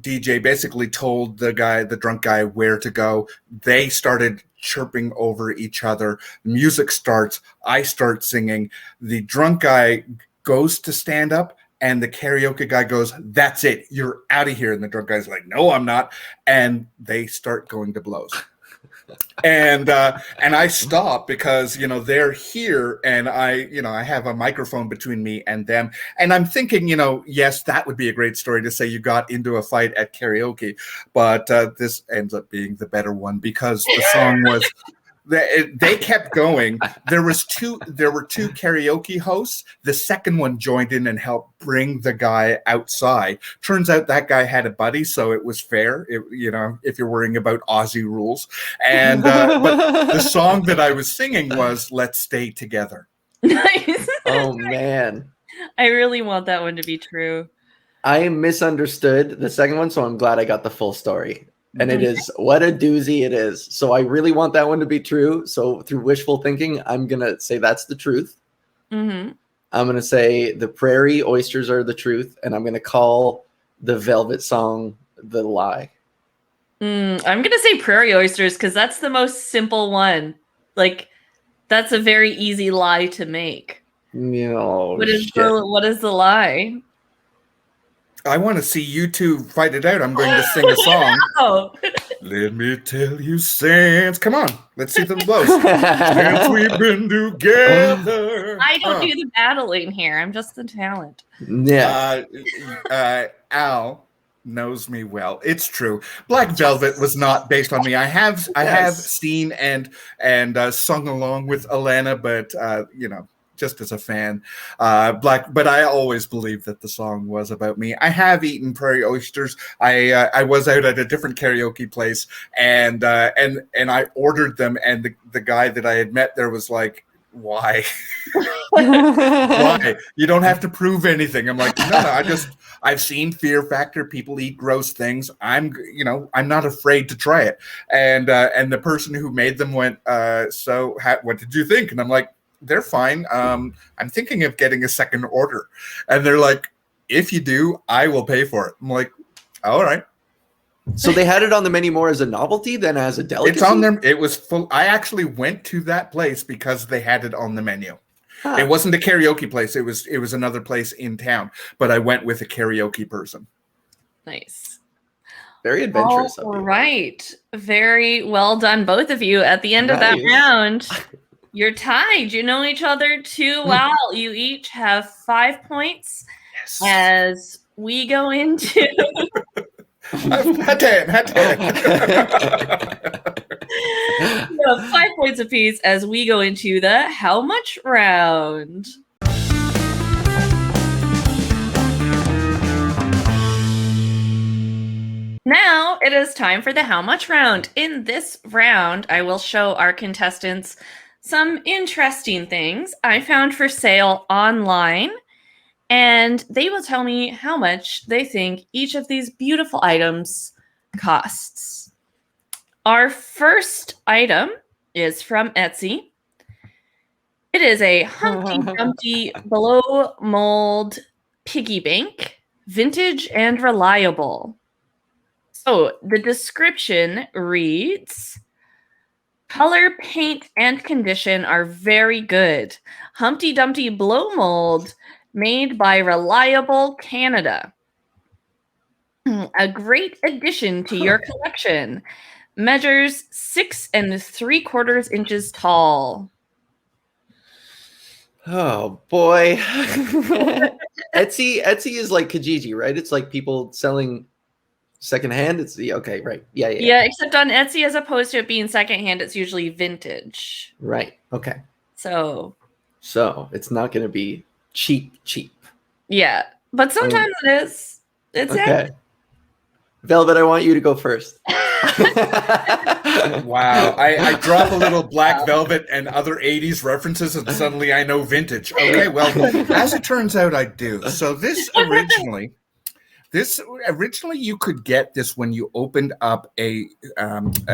DJ basically told the drunk guy where to go. They started chirping over each other. The music starts. I start singing. The drunk guy goes to stand up, and the karaoke guy goes, "That's it. You're out of here." And the drunk guy's like, "No, I'm not." And they start going to blows. And I stop because, you know, they're here and I have a microphone between me and them. And I'm thinking, you know, yes, that would be a great story to say you got into a fight at karaoke. But this ends up being the better one because the song was... They kept going. There were two karaoke hosts. The second one joined in and helped bring the guy outside. Turns out that guy had a buddy, so it was fair. If you're worrying about Aussie rules. And but the song that I was singing was "Let's Stay Together." Nice. Oh man, I really want that one to be true. I misunderstood the second one, so I'm glad I got the full story. And it is, what a doozy it is. So I really want that one to be true. So through wishful thinking, I'm going to say that's the truth. Mm-hmm. I'm going to say the Prairie Oysters are the truth. And I'm going to call the Velvet song the lie. I'm going to say Prairie Oysters because that's the most simple one. Like, that's a very easy lie to make. No, what is the lie? I want to see you two fight it out. I'm going to sing a song. Oh. Let me tell you since. Come on, let's see them blows. Since we've been together. I don't do the battling here. I'm just the talent. Yeah. Al knows me well. It's true. Black Velvet was not based on me. I have seen and sung along with Alana, but just as a fan, but I always believed that the song was about me. I have eaten Prairie Oysters. I was out at a different karaoke place, and I ordered them, and the guy that I had met there was like, "Why? Why? You don't have to prove anything." I'm like, no, I've seen Fear Factor. People eat gross things. I'm not afraid to try it. And the person who made them went, so what did you think? And I'm like, they're fine. I'm thinking of getting a second order. And they're like, if you do, I will pay for it. I'm like, all right. So they had it on the menu more as a novelty than as a delicacy? It's on there. It was full. I actually went to that place because they had it on the menu. Huh. It wasn't a karaoke place. It was another place in town, but I went with a karaoke person. Nice. Very adventurous. All right. Very well done, both of you. At the end of that round, you're tied. You know each other too well. You each have 5 points. Yes. As we go into... Hat 5 points apiece as we go into the How Much round. Now it is time for the How Much round. In this round, I will show our contestants some interesting things I found for sale online, and they will tell me how much they think each of these beautiful items costs. Our first item is from Etsy. It is a Humpty Dumpty blow mold piggy bank, vintage and reliable. So the description reads, color, paint, and condition are very good. Humpty Dumpty blow mold made by Reliable Canada. A great addition to your collection. Measures 6 3/4 inches tall. Oh boy. Etsy is like Kijiji, right? It's like people selling secondhand. It's okay, right? Yeah. Except on Etsy, as opposed to it being secondhand, it's usually vintage. Right. Okay. So it's not going to be cheap. Yeah, but sometimes it is. It's okay. Velvet, I want you to go first. Wow. I drop a little Black Velvet and other 80s references, and suddenly I know vintage. Okay, well, as it turns out, I do. So this originally you could get this when you opened up a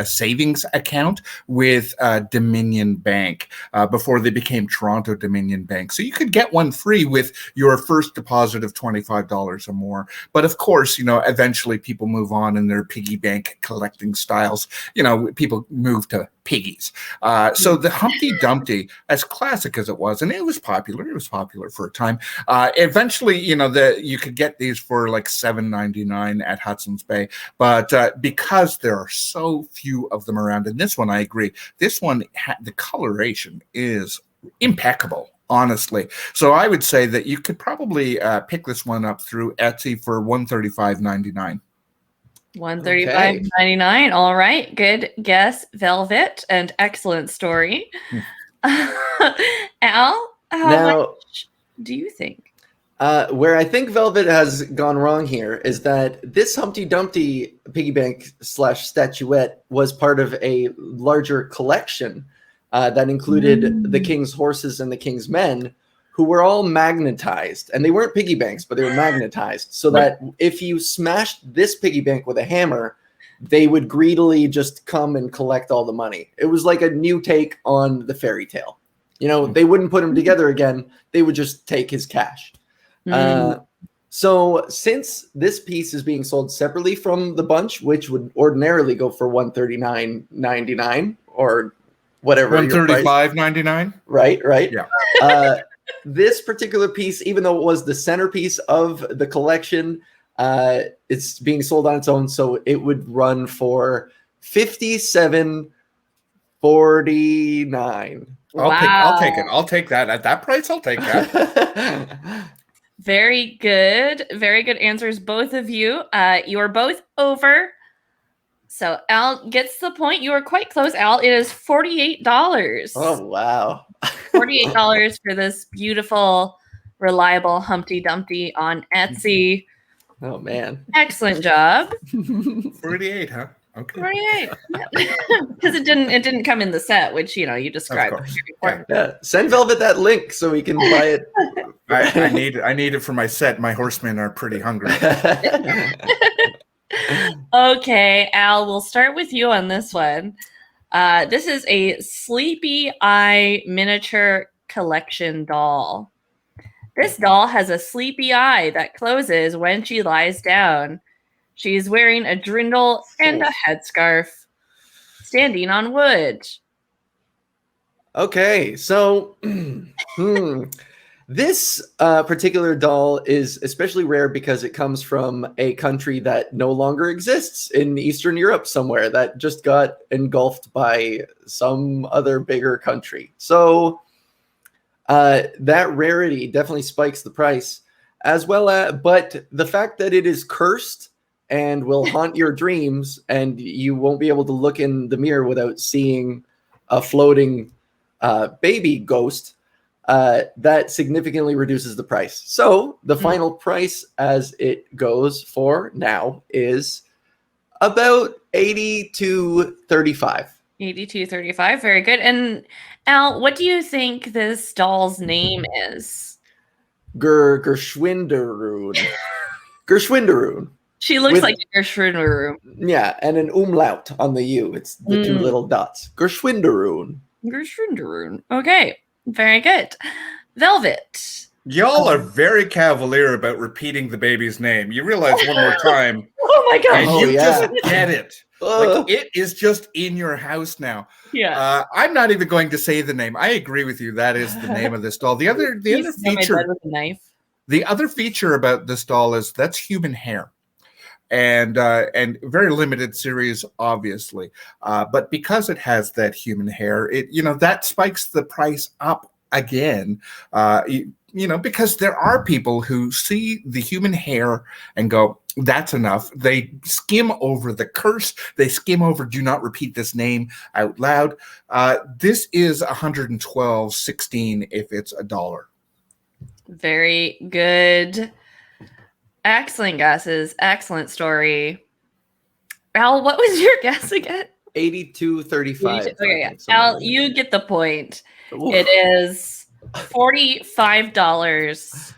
savings account with Dominion Bank before they became Toronto Dominion Bank. So you could get one free with your first deposit of $25 or more. But of course, eventually people move on in their piggy bank collecting styles. People move to piggies. So the Humpty Dumpty, as classic as it was, and it was popular for a time. Eventually, you could get these for like $7.99 at Hudson's Bay, but because there are so few of them around, and this one, I agree, this one, the coloration is impeccable, honestly. So I would say that you could probably pick this one up through Etsy for $135.99. $135.99. All right. Good guess, Velvet, and excellent story. Al, how much do you think? Where I think Velvet has gone wrong here is that this Humpty Dumpty piggy bank / statuette was part of a larger collection that included the king's horses and the king's men, who were all magnetized. And they weren't piggy banks, but they were magnetized. So that if you smashed this piggy bank with a hammer, they would greedily just come and collect all the money. It was like a new take on the fairy tale. They wouldn't put him together again. They would just take his cash. So since this piece is being sold separately from the bunch, which would ordinarily go for $139.99 or whatever. $135.99. Right. Yeah. This particular piece, even though it was the centerpiece of the collection, it's being sold on its own. So it would run for $57.49. I'll take it. I'll take that. At that price, I'll take that. Very good. Very good answers, both of you. You are both over. So Al gets the point. You are quite close, Al. It is $48. Oh, wow. $48 for this beautiful, reliable Humpty Dumpty on Etsy. Oh, man. Excellent job. 48, huh? Okay. 48. Because it didn't come in the set, which you described. Of course. Yeah. Send Velvet that link so we can buy it. I need it for my set. My horsemen are pretty hungry. Okay, Al, we'll start with you on this one. This is a Sleepy Eye miniature collection doll. This doll has a sleepy eye that closes when she lies down. She's wearing a drindle and a headscarf, standing on wood. Okay, so this particular doll is especially rare because it comes from a country that no longer exists in Eastern Europe somewhere that just got engulfed by some other bigger country. So that rarity definitely spikes the price, as well as, but the fact that it is cursed and will haunt your dreams and you won't be able to look in the mirror without seeing a floating baby ghost, that significantly reduces the price. So the final price as it goes for now is about $82.35. $82.35. Very good. And Al, what do you think this doll's name is? Gershwinderoon. Gershwinderoon. She looks like a Gershwinderoon. Yeah, and an umlaut on the U. It's the two little dots. Gershwinderoon. Gershwinderoon. Okay, very good. Velvet. Y'all are very cavalier about repeating the baby's name. You realize one more time. Oh my god! And you just get it. Oh. Like, it is just in your house now. Yeah. I'm not even going to say the name. I agree with you. That is the name of this doll. The other feature with a knife. The other feature about this doll is that's human hair. And very limited series, obviously. But because it has that human hair, it that spikes the price up again. Because there are people who see the human hair and go, that's enough. They skim over the curse. They skim over, do not repeat this name out loud. This is $112.16 if it's $1. Very good. Excellent guesses. Excellent story. Al, what was your guess again? $82.35. Okay, yeah. Al, you get the point. Oof. It is $45.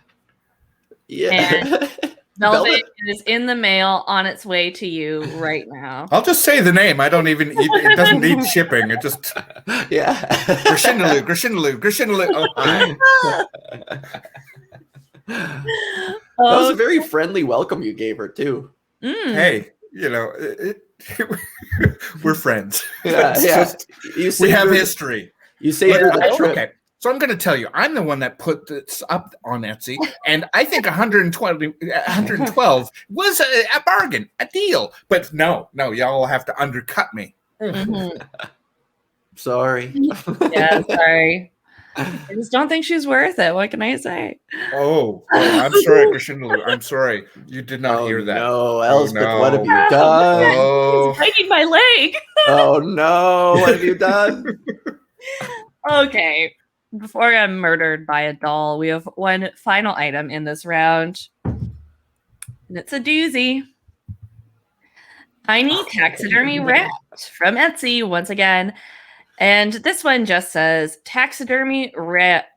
Yeah. And Velvet is in the mail on its way to you right now. I'll just say the name. I don't even, it doesn't need shipping. It just, yeah. Grishindalu. Oh, hi. That was a very friendly welcome you gave her, too. Hey, we're friends. Yeah. We have history. You saved her that trip. Okay. So I'm going to tell you, I'm the one that put this up on Etsy, and I think 112 was a bargain, a deal. But no, y'all have to undercut me. Mm-hmm. Sorry. Yeah, sorry. I just don't think she's worth it. What can I say? Oh, I'm sorry, Grishindalu. I'm sorry. You did not hear that. No, Elspeth, what have you done? Oh. He's biting my leg. Oh, no. What have you done? Okay. Before I'm murdered by a doll, we have one final item in this round. And it's a doozy. Tiny taxidermy rat from Etsy once again. And this one just says taxidermy rat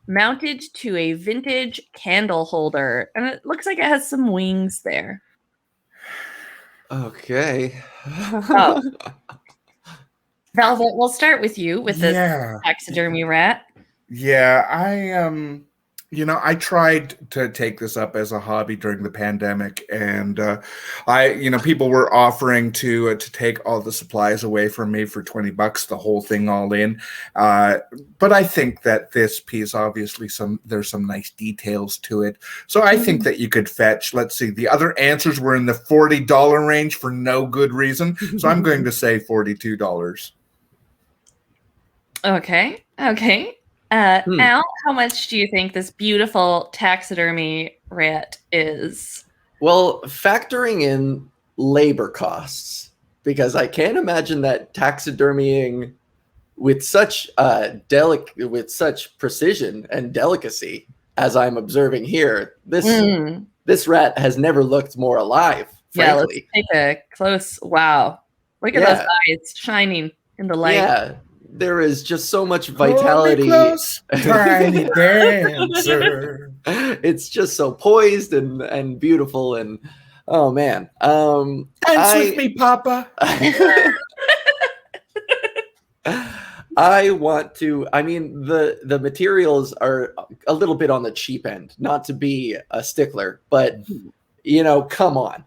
mounted to a vintage candle holder. And it looks like it has some wings there. Okay. Oh. Velvet, we'll start with you with this taxidermy rat. Yeah, I tried to take this up as a hobby during the pandemic, and people were offering to take all the supplies away from me for $20, the whole thing all in. But I think that this piece, obviously, there's some nice details to it. So I think that you could fetch. Let's see, the other answers were in the $40 range for no good reason. So I'm going to say $42. Okay. Al, how much do you think this beautiful taxidermy rat is? Well, factoring in labor costs, because I can't imagine that taxidermying with such with such precision and delicacy as I'm observing here, this rat has never looked more alive. Frankly. Yeah, let's take a close. Wow, look at those eyes shining in the light. Yeah. There is just so much vitality. Close, tiny dancer. It's just so poised and beautiful, and oh man, dance with me, Papa. I want to. I mean, the materials are a little bit on the cheap end. Not to be a stickler, but come on.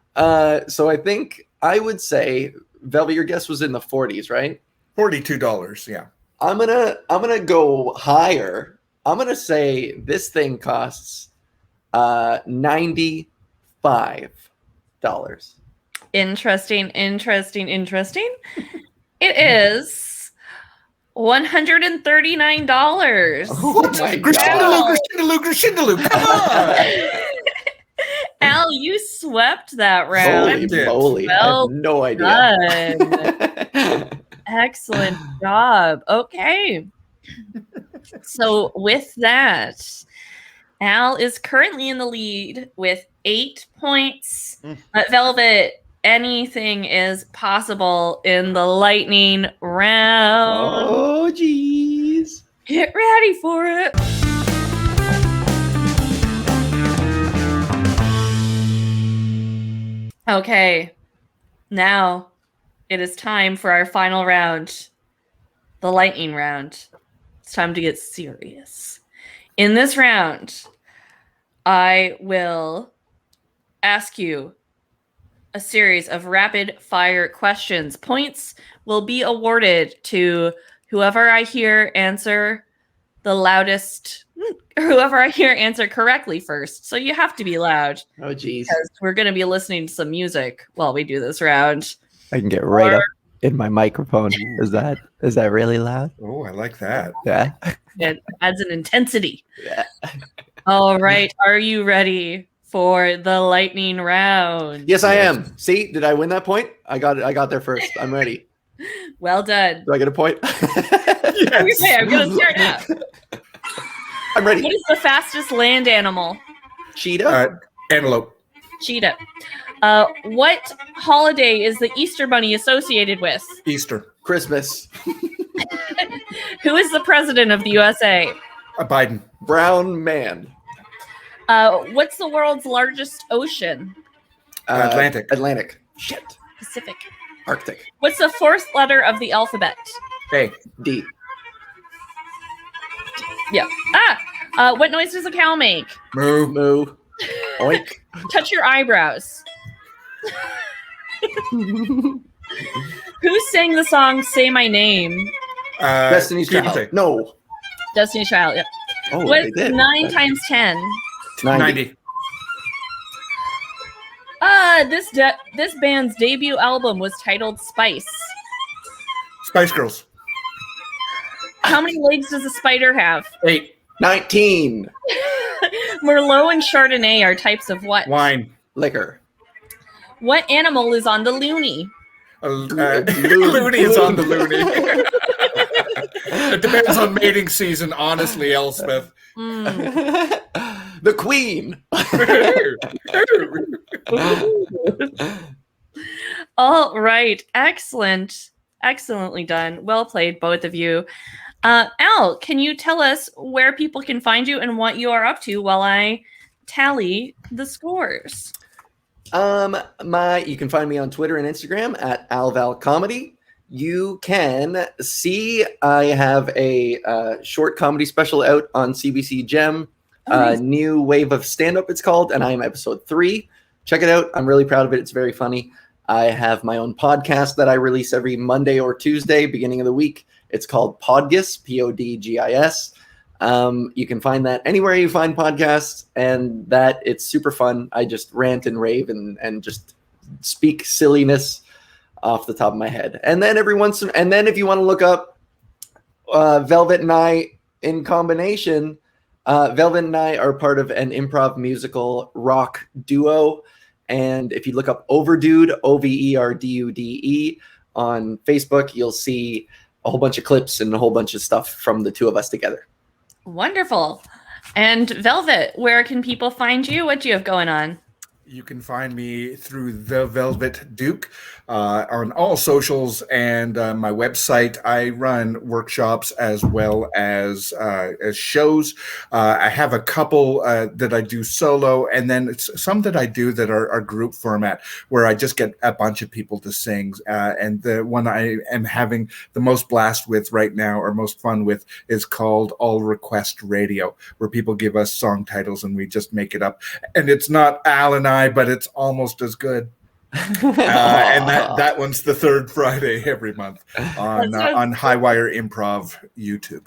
So I think I would say, Velvet, your guess was in the 40s, right? $42, yeah. I'm gonna go higher. I'm gonna say this thing costs $95. Interesting. It is $139. Oh my god! Crescendo, come on! Al, you swept that round. Holy moly! Well I have no idea. done. Excellent job. Okay. So with that, Al is currently in the lead with 8 points. But Velvet, anything is possible in the lightning round. Oh, geez. Get ready for it. Okay. Now it is time for our final round, the lightning round. It's time to get serious. In this round, I will ask you a series of rapid fire questions. Points will be awarded to whoever I hear answer the loudest, whoever I hear answer correctly first. So you have to be loud. Oh, geez. Because we're going to be listening to some music while we do this round. I can get right up in my microphone. Is that really loud? Oh, I like that. Yeah. It adds an intensity. Yeah. All right. Are you ready for the lightning round? Yes, I am. See, did I win that point? I got it. I got there first. I'm ready. Well done. Do I get a point? Yes. Okay, I'm going to start now. I'm ready. What is the fastest land animal? Cheetah? Antelope. Cheetah. What holiday is the Easter Bunny associated with? Easter. Christmas. Who is the president of the USA? Biden. Brown man. What's the world's largest ocean? Atlantic. Shit. Pacific. Arctic. What's the fourth letter of the alphabet? A. D. Yeah. What noise does a cow make? Moo. Moo. Oink. Touch your eyebrows. Who sang the song "Say My Name"? Destiny's Child. No. Destiny's Child. Yep. Oh, What's they did. 9 times 10? 90. This band's debut album was titled Spice. Spice Girls. How many legs does a spider have? 8. 19. Merlot and Chardonnay are types of what? Wine. Liquor. What animal is on the loony? Loony is on the loony. It depends on mating season, honestly, Elspeth. The Queen. All right. Excellent. Excellently done. Well played, both of you. Al, can you tell us where people can find you and what you are up to while I tally the scores? You can find me on Twitter and Instagram at AlValComedy. You can see I have a short comedy special out on CBC Gem Nice. New Wave of Stand-Up, it's called, and I am episode 3. Check it out. I'm really proud of it. It's very funny. I have my own podcast that I release every Monday or Tuesday, beginning of the week. It's called Podgis, Podgis. You can find that anywhere you find podcasts, and that it's super fun. I just rant and rave and just speak silliness off the top of my head. And then if you want to look up Velvet and I in combination, Velvet and I are part of an improv musical rock duo. And if you look up Overdude, Overdude, on Facebook, you'll see a whole bunch of clips and a whole bunch of stuff from the two of us together. Wonderful. And Velvet, where can people find you? What do you have going on? You can find me through The Velvet Duke on all socials and my website. I run workshops as well as shows. I have a couple that I do solo, and then some that I do that are group format, where I just get a bunch of people to sing. And the one I am having the most blast with right now, or most fun with, is called All Request Radio, where people give us song titles and we just make it up. And it's not Al and I, but it's almost as good. And that one's the third Friday every month on Highwire Improv YouTube.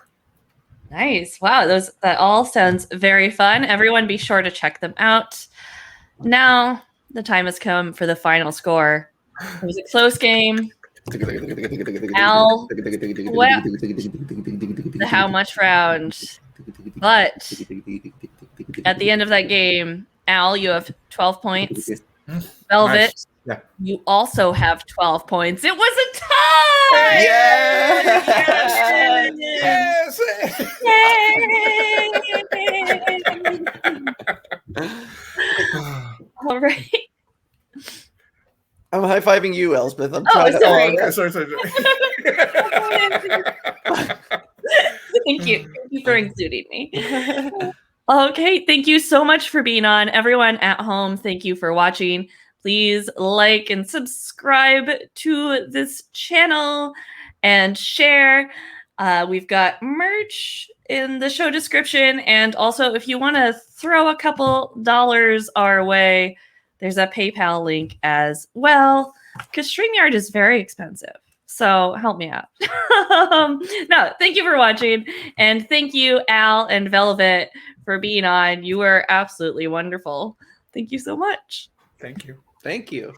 Nice. Wow, that all sounds very fun. Everyone be sure to check them out. Now the time has come for the final score. It was a close game. Al swept the how much round. But at the end of that game, Al, you have 12 points. Velvet, nice. You also have 12 points. It was a tie! Yes! All right. I'm high-fiving you, Elspeth. I'm trying sorry. Sorry. Thank you. Thank you for including me. Okay, thank you so much for being on. Everyone at home, thank you for watching. Please like and subscribe to this channel and share. We've got merch in the show description. And also, if you want to throw a couple dollars our way, there's a PayPal link as well, because StreamYard is very expensive. So help me out. No, thank you for watching. And thank you, Al and Velvet, for being on. You were absolutely wonderful. Thank you so much. Thank you. Thank you.